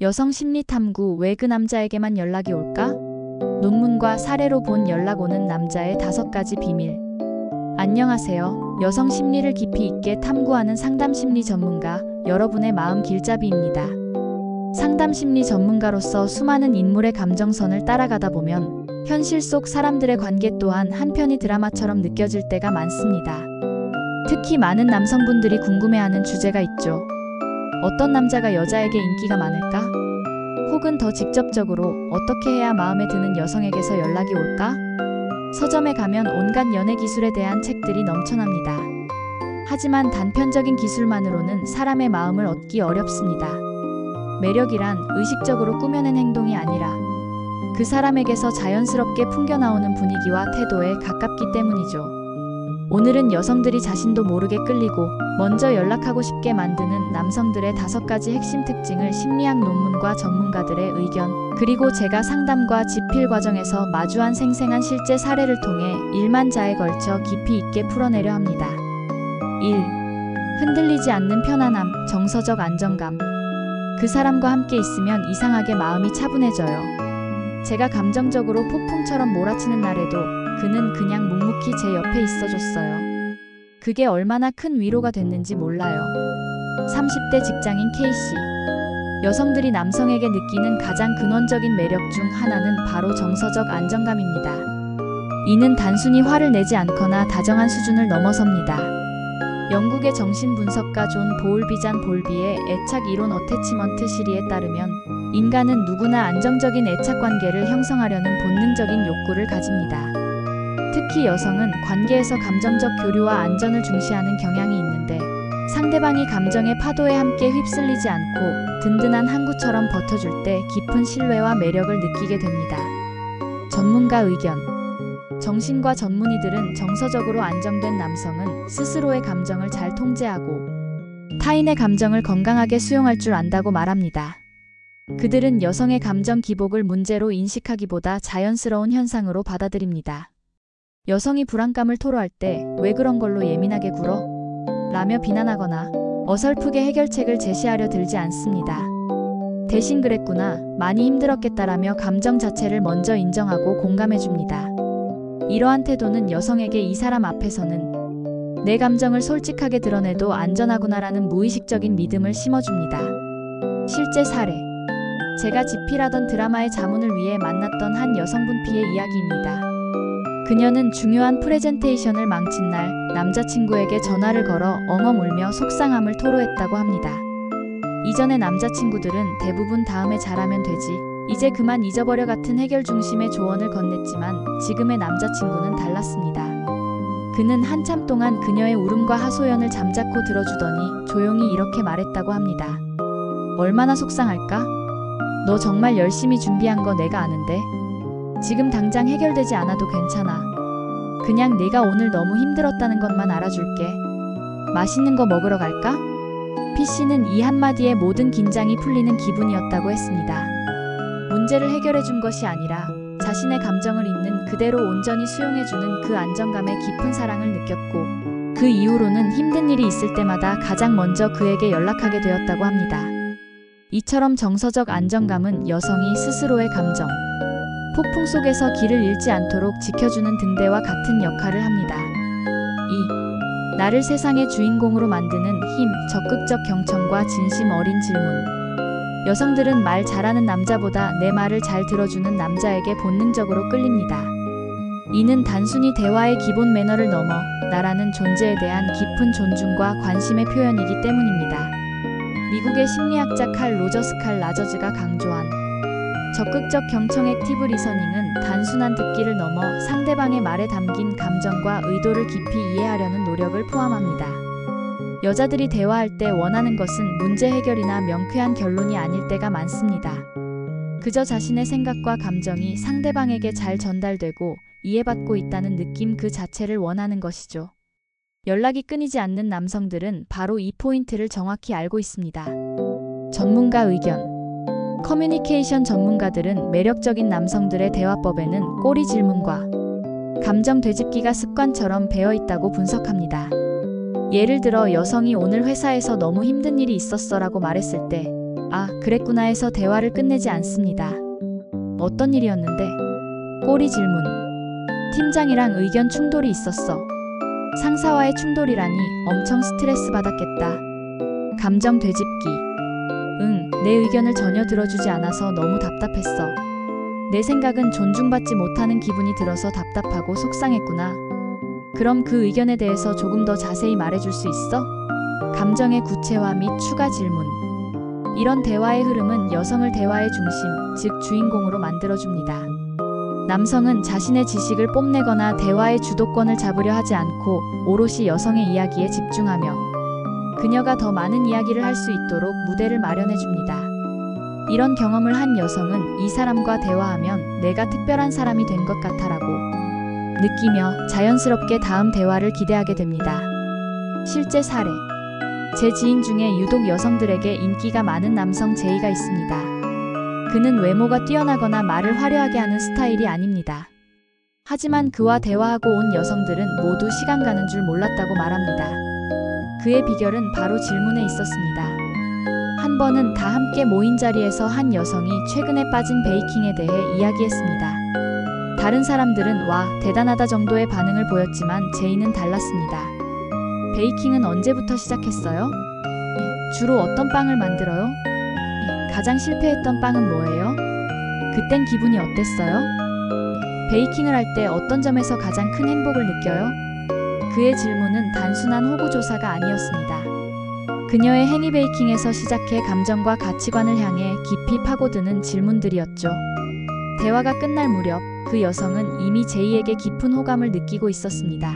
여성 심리 탐구 왜 그 남자에게만 연락이 올까? 논문과 사례로 본 연락 오는 남자의 5가지 비밀. 안녕하세요. 여성 심리를 깊이 있게 탐구하는 상담 심리 전문가, 여러분의 마음 길잡이입니다. 상담 심리 전문가로서 수많은 인물의 감정선을 따라가다 보면 현실 속 사람들의 관계 또한 한편의 드라마처럼 느껴질 때가 많습니다. 특히 많은 남성분들이 궁금해하는 주제가 있죠. 어떤 남자가 여자에게 인기가 많을까? 혹은 더 직접적으로 어떻게 해야 마음에 드는 여성에게서 연락이 올까? 서점에 가면 온갖 연애 기술에 대한 책들이 넘쳐납니다. 하지만 단편적인 기술만으로는 사람의 마음을 얻기 어렵습니다. 매력이란 의식적으로 꾸며낸 행동이 아니라 그 사람에게서 자연스럽게 풍겨나오는 분위기와 태도에 가깝기 때문이죠. 오늘은 여성들이 자신도 모르게 끌리고 먼저 연락하고 싶게 만드는 남성들의 5가지 핵심 특징을 심리학 논문과 전문가들의 의견, 그리고 제가 상담과 집필 과정에서 마주한 생생한 실제 사례를 통해 1만 자에 걸쳐 깊이 있게 풀어내려 합니다. 1. 흔들리지 않는 편안함, 정서적 안정감. 그 사람과 함께 있으면 이상하게 마음이 차분해져요. 제가 감정적으로 폭풍처럼 몰아치는 날에도 그는 그냥 묵묵히 제 옆에 있어줬어요. 그게 얼마나 큰 위로가 됐는지 몰라요. 30대 직장인 K씨. 여성들이 남성에게 느끼는 가장 근원적인 매력 중 하나는 바로 정서적 안정감입니다. 이는 단순히 화를 내지 않거나 다정한 수준을 넘어섭니다. 영국의 정신분석가 존 보울비잔 볼비의 애착 이론 어태치먼트 시리에 따르면 인간은 누구나 안정적인 애착 관계를 형성하려는 본능적인 욕구를 가집니다. 특히 여성은 관계에서 감정적 교류와 안전을 중시하는 경향이 있는데 상대방이 감정의 파도에 함께 휩쓸리지 않고 든든한 항구처럼 버텨줄 때 깊은 신뢰와 매력을 느끼게 됩니다. 전문가 의견. 정신과 전문의들은 정서적으로 안정된 남성은 스스로의 감정을 잘 통제하고 타인의 감정을 건강하게 수용할 줄 안다고 말합니다. 그들은 여성의 감정 기복을 문제로 인식하기보다 자연스러운 현상으로 받아들입니다. 여성이 불안감을 토로할 때 왜 그런 걸로 예민하게 굴어? 라며 비난하거나 어설프게 해결책을 제시하려 들지 않습니다. 대신 그랬구나, 많이 힘들었겠다라며 감정 자체를 먼저 인정하고 공감해줍니다. 이러한 태도는 여성에게 이 사람 앞에서는 내 감정을 솔직하게 드러내도 안전하구나라는 무의식적인 믿음을 심어줍니다. 실제 사례. 제가 집필하던 드라마의 자문을 위해 만났던 한 여성분 피의 이야기입니다. 그녀는 중요한 프레젠테이션을 망친 날 남자친구에게 전화를 걸어 엉엉 울며 속상함을 토로했다고 합니다. 이전의 남자친구들은 대부분 다음에 잘하면 되지, 이제 그만 잊어버려 같은 해결 중심의 조언을 건넸지만 지금의 남자친구는 달랐습니다. 그는 한참 동안 그녀의 울음과 하소연을 잠자코 들어주더니 조용히 이렇게 말했다고 합니다. 얼마나 속상할까? 너 정말 열심히 준비한 거 내가 아는데 지금 당장 해결되지 않아도 괜찮아. 그냥 내가 오늘 너무 힘들었다는 것만 알아줄게. 맛있는 거 먹으러 갈까? P씨는 이 한마디에 모든 긴장이 풀리는 기분이었다고 했습니다. 문제를 해결해준 것이 아니라 자신의 감정을 있는 그대로 온전히 수용해주는 그 안정감에 깊은 사랑을 느꼈고 그 이후로는 힘든 일이 있을 때마다 가장 먼저 그에게 연락하게 되었다고 합니다. 이처럼 정서적 안정감은 여성이 스스로의 감정, 폭풍 속에서 길을 잃지 않도록 지켜주는 등대와 같은 역할을 합니다. 2. 나를 세상의 주인공으로 만드는 힘, 적극적 경청과 진심 어린 질문. 여성들은 말 잘하는 남자보다 내 말을 잘 들어주는 남자에게 본능적으로 끌립니다. 이는 단순히 대화의 기본 매너를 넘어 나라는 존재에 대한 깊은 존중과 관심의 표현이기 때문입니다. 미국의 심리학자 칼 로저스 칼 라저즈가 강조한 적극적 경청 액티브 리서닝은 단순한 듣기를 넘어 상대방의 말에 담긴 감정과 의도를 깊이 이해하려는 노력을 포함합니다. 여자들이 대화할 때 원하는 것은 문제 해결이나 명쾌한 결론이 아닐 때가 많습니다. 그저 자신의 생각과 감정이 상대방에게 잘 전달되고 이해받고 있다는 느낌 그 자체를 원하는 것이죠. 연락이 끊이지 않는 남성들은 바로 이 포인트를 정확히 알고 있습니다. 전문가 의견. 커뮤니케이션 전문가들은 매력적인 남성들의 대화법에는 꼬리 질문과 감정 되짚기가 습관처럼 배어 있다고 분석합니다. 예를 들어 여성이 오늘 회사에서 너무 힘든 일이 있었어 라고 말했을 때 아, 그랬구나 해서 대화를 끝내지 않습니다. 어떤 일이었는데? 꼬리 질문. 팀장이랑 의견 충돌이 있었어. 상사와의 충돌이라니 엄청 스트레스 받았겠다. 감정 되짚기. 응, 내 의견을 전혀 들어주지 않아서 너무 답답했어. 내 생각은 존중받지 못하는 기분이 들어서 답답하고 속상했구나. 그럼 그 의견에 대해서 조금 더 자세히 말해줄 수 있어? 감정의 구체화 및 추가 질문. 이런 대화의 흐름은 여성을 대화의 중심, 즉 주인공으로 만들어줍니다. 남성은 자신의 지식을 뽐내거나 대화의 주도권을 잡으려 하지 않고 오롯이 여성의 이야기에 집중하며 그녀가 더 많은 이야기를 할 수 있도록 무대를 마련해줍니다. 이런 경험을 한 여성은 이 사람과 대화하면 내가 특별한 사람이 된 것 같아라고 느끼며 자연스럽게 다음 대화를 기대하게 됩니다. 실제 사례. 제 지인 중에 유독 여성들에게 인기가 많은 남성 제이가 있습니다. 그는 외모가 뛰어나거나 말을 화려하게 하는 스타일이 아닙니다. 하지만 그와 대화하고 온 여성들은 모두 시간 가는 줄 몰랐다고 말합니다. 그의 비결은 바로 질문에 있었습니다. 한 번은 다 함께 모인 자리에서 한 여성이 최근에 빠진 베이킹에 대해 이야기했습니다. 다른 사람들은 와, 대단하다 정도의 반응을 보였지만 제이는 달랐습니다. 베이킹은 언제부터 시작했어요? 주로 어떤 빵을 만들어요? 가장 실패했던 빵은 뭐예요? 그땐 기분이 어땠어요? 베이킹을 할 때 어떤 점에서 가장 큰 행복을 느껴요? 그의 질문은 단순한 호구조사가 아니었습니다. 그녀의 행위 베이킹에서 시작해 감정과 가치관을 향해 깊이 파고드는 질문들이었죠. 대화가 끝날 무렵 그 여성은 이미 제이에게 깊은 호감을 느끼고 있었습니다.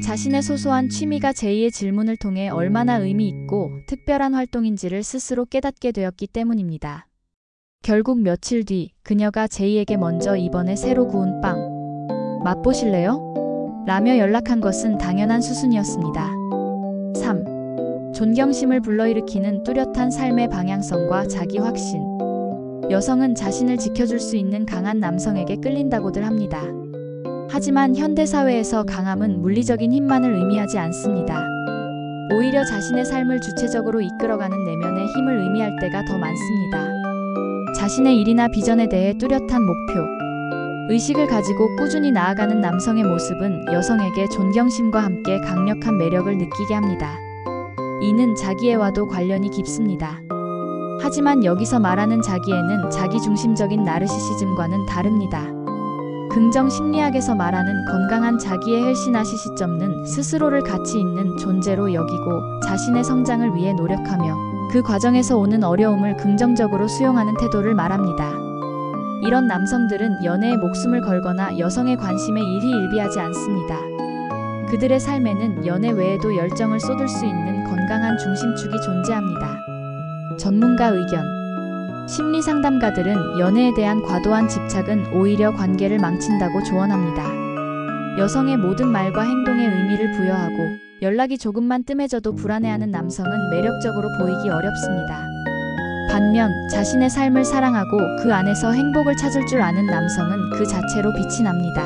자신의 소소한 취미가 제이의 질문을 통해 얼마나 의미 있고 특별한 활동인지를 스스로 깨닫게 되었기 때문입니다. 결국 며칠 뒤 그녀가 제이에게 먼저 이번에 새로 구운 빵 맛보실래요? 라며 연락한 것은 당연한 수순이었습니다. 3. 존경심을 불러일으키는 뚜렷한 삶의 방향성과 자기 확신. 여성은 자신을 지켜줄 수 있는 강한 남성에게 끌린다고들 합니다. 하지만 현대사회에서 강함은 물리적인 힘만을 의미하지 않습니다. 오히려 자신의 삶을 주체적으로 이끌어가는 내면의 힘을 의미할 때가 더 많습니다. 자신의 일이나 비전에 대해 뚜렷한 목표, 의식을 가지고 꾸준히 나아가는 남성의 모습은 여성에게 존경심과 함께 강력한 매력을 느끼게 합니다. 이는 자기애와도 관련이 깊습니다. 하지만 여기서 말하는 자기애는 자기중심적인 나르시시즘과는 다릅니다. 긍정 심리학에서 말하는 건강한 자기의 헬시 나시시점은 스스로를 가치 있는 존재로 여기고 자신의 성장을 위해 노력하며 그 과정에서 오는 어려움을 긍정적으로 수용하는 태도를 말합니다. 이런 남성들은 연애에 목숨을 걸거나 여성의 관심에 일희일비하지 않습니다. 그들의 삶에는 연애 외에도 열정을 쏟을 수 있는 건강한 중심축이 존재합니다. 전문가 의견. 심리상담가들은 연애에 대한 과도한 집착은 오히려 관계를 망친다고 조언합니다. 여성의 모든 말과 행동에 의미를 부여하고 연락이 조금만 뜸해져도 불안해하는 남성은 매력적으로 보이기 어렵습니다. 반면 자신의 삶을 사랑하고 그 안에서 행복을 찾을 줄 아는 남성은 그 자체로 빛이 납니다.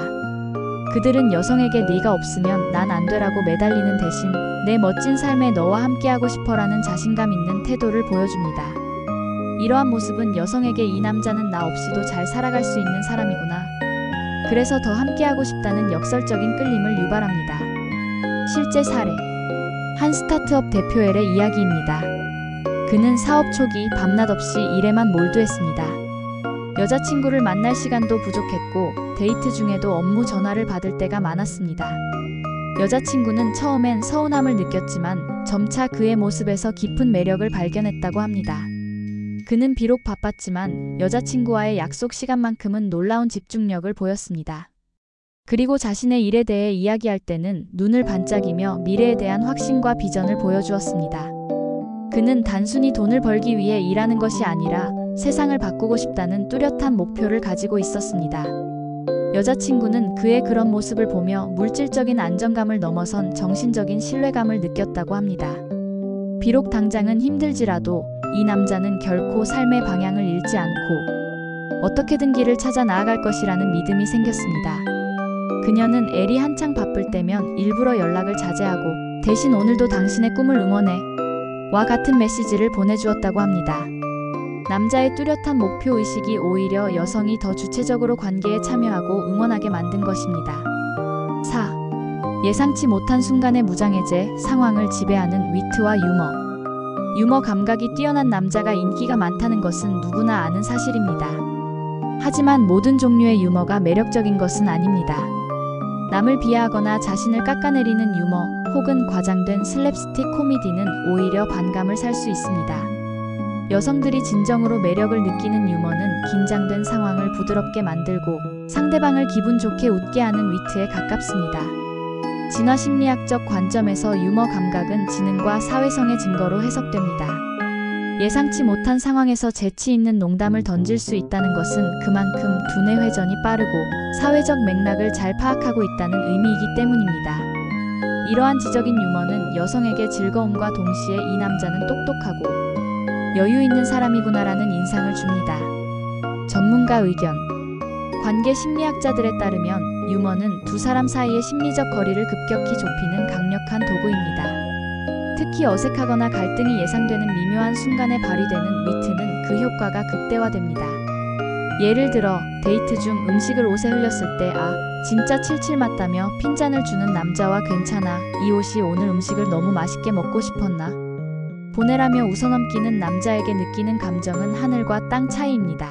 그들은 여성에게 네가 없으면 난 안 돼라고 매달리는 대신 내 멋진 삶에 너와 함께하고 싶어라는 자신감 있는 태도를 보여줍니다. 이러한 모습은 여성에게 이 남자는 나 없이도 잘 살아갈 수 있는 사람이구나. 그래서 더 함께하고 싶다는 역설적인 끌림을 유발합니다. 실제 사례. 한 스타트업 대표 L의 이야기입니다. 그는 사업 초기 밤낮 없이 일에만 몰두했습니다. 여자친구를 만날 시간도 부족했고 데이트 중에도 업무 전화를 받을 때가 많았습니다. 여자친구는 처음엔 서운함을 느꼈지만 점차 그의 모습에서 깊은 매력을 발견했다고 합니다. 그는 비록 바빴지만 여자친구와의 약속 시간만큼은 놀라운 집중력을 보였습니다. 그리고 자신의 일에 대해 이야기할 때는 눈을 반짝이며 미래에 대한 확신과 비전을 보여주었습니다. 그는 단순히 돈을 벌기 위해 일하는 것이 아니라 세상을 바꾸고 싶다는 뚜렷한 목표를 가지고 있었습니다. 여자친구는 그의 그런 모습을 보며 물질적인 안정감을 넘어선 정신적인 신뢰감을 느꼈다고 합니다. 비록 당장은 힘들지라도 이 남자는 결코 삶의 방향을 잃지 않고 어떻게든 길을 찾아 나아갈 것이라는 믿음이 생겼습니다. 그녀는 엘이 한창 바쁠 때면 일부러 연락을 자제하고 대신 오늘도 당신의 꿈을 응원해 와 같은 메시지를 보내주었다고 합니다. 남자의 뚜렷한 목표의식이 오히려 여성이 더 주체적으로 관계에 참여하고 응원하게 만든 것입니다. 4. 예상치 못한 순간의 무장해제, 상황을 지배하는 위트와 유머. 유머 감각이 뛰어난 남자가 인기가 많다는 것은 누구나 아는 사실입니다. 하지만 모든 종류의 유머가 매력적인 것은 아닙니다. 남을 비하하거나 자신을 깎아내리는 유머 혹은 과장된 슬랩스틱 코미디는 오히려 반감을 살 수 있습니다. 여성들이 진정으로 매력을 느끼는 유머는 긴장된 상황을 부드럽게 만들고 상대방을 기분 좋게 웃게 하는 위트에 가깝습니다. 진화심리학적 관점에서 유머 감각은 지능과 사회성의 증거로 해석됩니다. 예상치 못한 상황에서 재치 있는 농담을 던질 수 있다는 것은 그만큼 두뇌 회전이 빠르고 사회적 맥락을 잘 파악하고 있다는 의미이기 때문입니다. 이러한 지적인 유머는 여성에게 즐거움과 동시에 이 남자는 똑똑하고 여유 있는 사람이구나라는 인상을 줍니다. 전문가 의견. 관계 심리학자들에 따르면 유머는 두 사람 사이의 심리적 거리를 급격히 좁히는 강력한 도구입니다. 특히 어색하거나 갈등이 예상되는 미묘한 순간에 발휘되는 위트는 그 효과가 극대화됩니다. 예를 들어 데이트 중 음식을 옷에 흘렸을 때 아, 진짜 칠칠 맞다며 핀잔을 주는 남자와 괜찮아, 이 옷이 오늘 음식을 너무 맛있게 먹고 싶었나? 보내라며 웃어넘기는 남자에게 느끼는 감정은 하늘과 땅 차이입니다.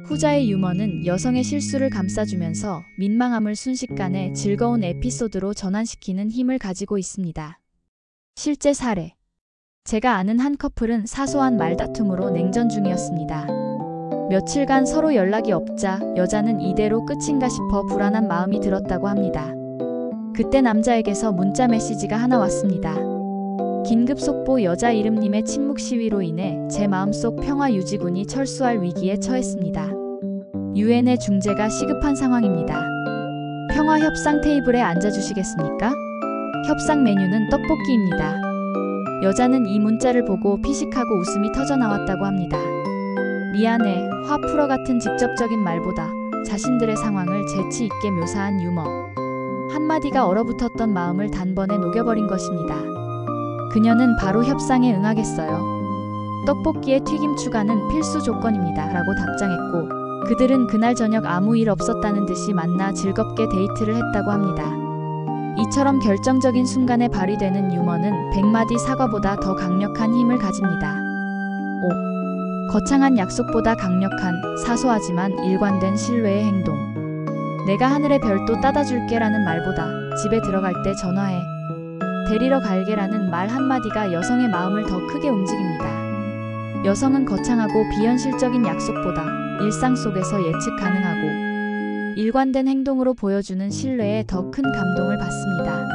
후자의 유머는 여성의 실수를 감싸주면서 민망함을 순식간에 즐거운 에피소드로 전환시키는 힘을 가지고 있습니다. 실제 사례. 제가 아는 한 커플은 사소한 말다툼으로 냉전 중이었습니다. 며칠간 서로 연락이 없자 여자는 이대로 끝인가 싶어 불안한 마음이 들었다고 합니다. 그때 남자에게서 문자 메시지가 하나 왔습니다. 긴급 속보, 여자 이름님의 침묵 시위로 인해 제 마음속 평화 유지군이 철수할 위기에 처했습니다. 유엔의 중재가 시급한 상황입니다. 평화 협상 테이블에 앉아주시겠습니까? 협상 메뉴는 떡볶이입니다. 여자는 이 문자를 보고 피식하고 웃음이 터져나왔다고 합니다. 미안해, 화 풀어 같은 직접적인 말보다 자신들의 상황을 재치 있게 묘사한 유머. 한마디가 얼어붙었던 마음을 단번에 녹여버린 것입니다. 그녀는 바로 협상에 응하겠어요. 떡볶이에 튀김 추가는 필수 조건입니다. 라고 답장했고 그들은 그날 저녁 아무 일 없었다는 듯이 만나 즐겁게 데이트를 했다고 합니다. 이처럼 결정적인 순간에 발휘되는 유머는 100마디 사과보다 더 강력한 힘을 가집니다. 5. 거창한 약속보다 강력한 사소하지만 일관된 신뢰의 행동. 내가 하늘의 별도 따다 줄게라는 말보다 집에 들어갈 때 전화해. 데리러 갈게라는 말 한마디가 여성의 마음을 더 크게 움직입니다. 여성은 거창하고 비현실적인 약속보다 일상 속에서 예측 가능하고 일관된 행동으로 보여주는 신뢰에 더 큰 감동을 받습니다.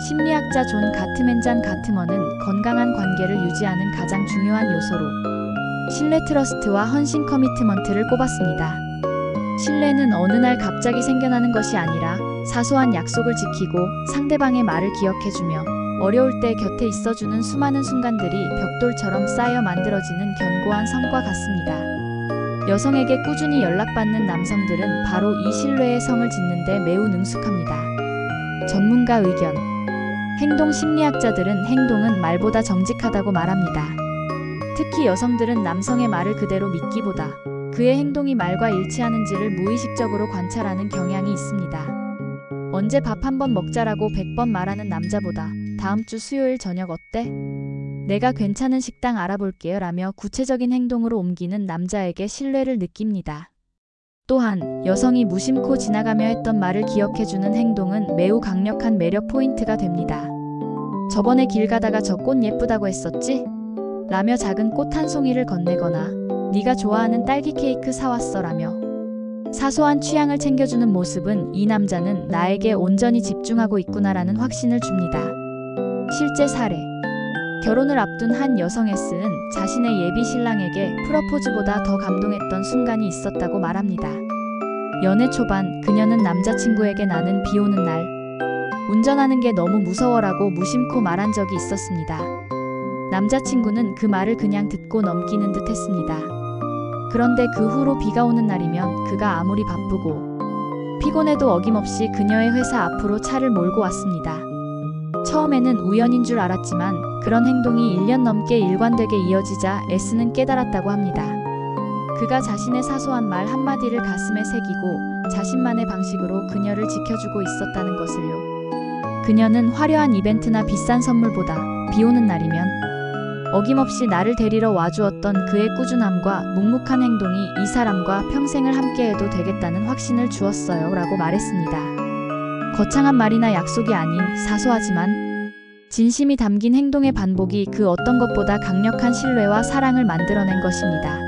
심리학자 존 가트맨 가트먼은 건강한 관계를 유지하는 가장 중요한 요소로 신뢰 트러스트와 헌신 커미트먼트를 꼽았습니다. 신뢰는 어느 날 갑자기 생겨나는 것이 아니라 사소한 약속을 지키고 상대방의 말을 기억해주며 어려울 때 곁에 있어주는 수많은 순간들이 벽돌처럼 쌓여 만들어지는 견고한 성과 같습니다. 여성에게 꾸준히 연락받는 남성들은 바로 이 신뢰의 성을 짓는 데 매우 능숙합니다. 전문가 의견. 행동 심리학자들은 행동은 말보다 정직하다고 말합니다. 특히 여성들은 남성의 말을 그대로 믿기보다 그의 행동이 말과 일치하는지를 무의식적으로 관찰하는 경향이 있습니다. 언제 밥 한번 먹자라고 100번 말하는 남자보다 다음 주 수요일 저녁 어때? 내가 괜찮은 식당 알아볼게요 라며 구체적인 행동으로 옮기는 남자에게 신뢰를 느낍니다. 또한 여성이 무심코 지나가며 했던 말을 기억해주는 행동은 매우 강력한 매력 포인트가 됩니다. 저번에 길 가다가 저 꽃 예쁘다고 했었지? 라며 작은 꽃 한 송이를 건네거나 네가 좋아하는 딸기 케이크 사왔어 라며 사소한 취향을 챙겨주는 모습은 이 남자는 나에게 온전히 집중하고 있구나라는 확신을 줍니다. 실제 사례. 결혼을 앞둔 한 여성 S는 자신의 예비 신랑에게 프러포즈보다 더 감동했던 순간이 있었다고 말합니다. 연애 초반 그녀는 남자친구에게 나는 비 오는 날 운전하는 게 너무 무서워라고 무심코 말한 적이 있었습니다. 남자친구는 그 말을 그냥 듣고 넘기는 듯 했습니다. 그런데 그 후로 비가 오는 날이면 그가 아무리 바쁘고 피곤해도 어김없이 그녀의 회사 앞으로 차를 몰고 왔습니다. 처음에는 우연인 줄 알았지만 그런 행동이 1년 넘게 일관되게 이어지자 S는 깨달았다고 합니다. 그가 자신의 사소한 말 한마디를 가슴에 새기고 자신만의 방식으로 그녀를 지켜주고 있었다는 것을요. 그녀는 화려한 이벤트나 비싼 선물보다 비 오는 날이면 어김없이 나를 데리러 와주었던 그의 꾸준함과 묵묵한 행동이 이 사람과 평생을 함께해도 되겠다는 확신을 주었어요 라고 말했습니다. 거창한 말이나 약속이 아닌 사소하지만 진심이 담긴 행동의 반복이 그 어떤 것보다 강력한 신뢰와 사랑을 만들어낸 것입니다.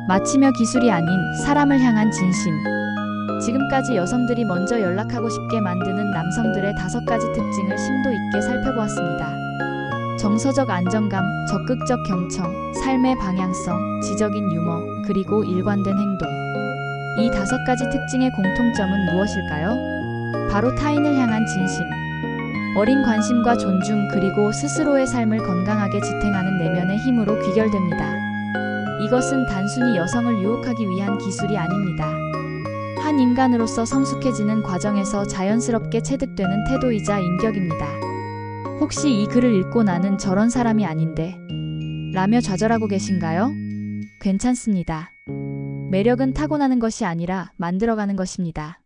마치며 기술이 아닌 사람을 향한 진심. 지금까지 여성들이 먼저 연락하고 싶게 만드는 남성들의 5가지 특징을 심도 있게 살펴보았습니다. 정서적 안정감, 적극적 경청, 삶의 방향성, 지적인 유머, 그리고 일관된 행동. 이 5가지 특징의 공통점은 무엇일까요? 바로 타인을 향한 진심, 어린 관심과 존중, 그리고 스스로의 삶을 건강하게 지탱하는 내면의 힘으로 귀결됩니다. 이것은 단순히 여성을 유혹하기 위한 기술이 아닙니다. 한 인간으로서 성숙해지는 과정에서 자연스럽게 체득되는 태도이자 인격입니다. 혹시 이 글을 읽고 나는 저런 사람이 아닌데 라며 좌절하고 계신가요? 괜찮습니다. 매력은 타고나는 것이 아니라 만들어가는 것입니다.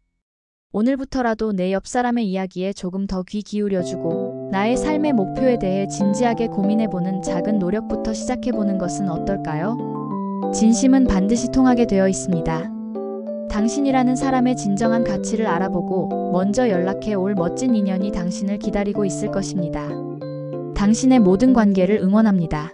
오늘부터라도 내 옆 사람의 이야기에 조금 더 귀 기울여주고 나의 삶의 목표에 대해 진지하게 고민해보는 작은 노력부터 시작해보는 것은 어떨까요? 진심은 반드시 통하게 되어 있습니다. 당신이라는 사람의 진정한 가치를 알아보고 먼저 연락해 올 멋진 인연이 당신을 기다리고 있을 것입니다. 당신의 모든 관계를 응원합니다.